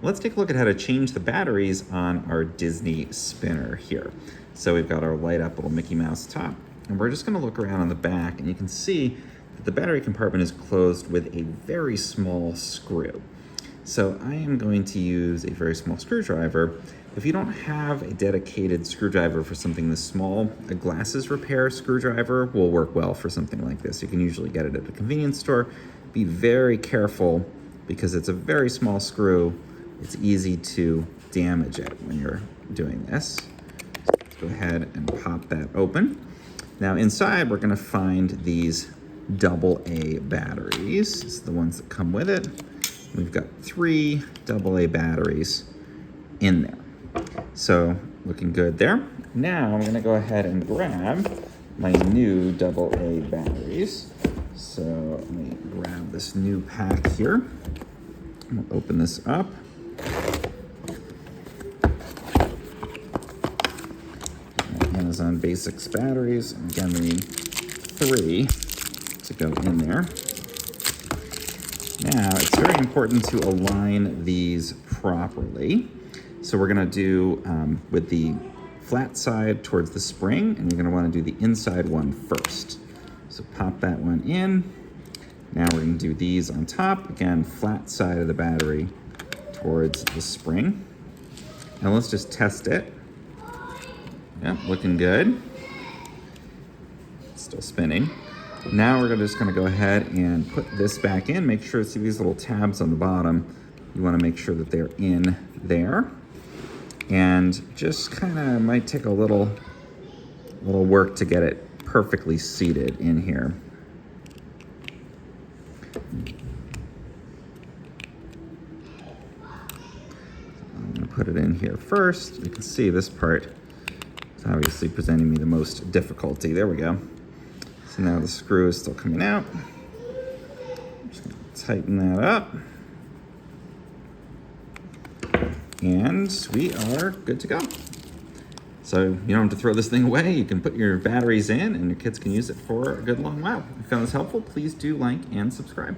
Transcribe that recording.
Let's take a look at how to change the batteries on our Disney spinner here. So we've got our light up little Mickey Mouse top, and we're just gonna look around on the back, and you can see that the battery compartment is closed with a very small screw. So I am going to use a very small screwdriver. If you don't have a dedicated screwdriver for something this small, a glasses repair screwdriver will work well for something like this. You can usually get it at a convenience store. Be very careful because it's a very small screw. It's easy to damage it when you're doing this. So let's go ahead and pop that open. Now inside, we're gonna find these AA batteries. This is the ones that come with it. We've got 3 AA batteries in there. So looking good there. Now I'm gonna go ahead and grab my new AA batteries. So let me grab this new pack here. We'll open this up. Amazon Basics batteries. And again, we need 3 to go in there. Now, it's very important to align these properly. So we're gonna do with the flat side towards the spring, and you're gonna wanna do the inside one first. So pop that one in. Now we're gonna do these on top. Again, flat side of the battery towards the spring. Now let's just test it. Yep, looking good. Still spinning. Now we're just gonna go ahead and put this back in. Make sure, see these little tabs on the bottom. You wanna make sure that they're in there. And just kinda might take a little work to get it perfectly seated in here. I'm gonna put it in here first. You can see this part is obviously presenting me the most difficulty. There we go. So now the screw is still coming out. Just gonna tighten that up. And we are good to go. So you don't have to throw this thing away. You can put your batteries in and your kids can use it for a good long while. If you found this helpful, please do like and subscribe.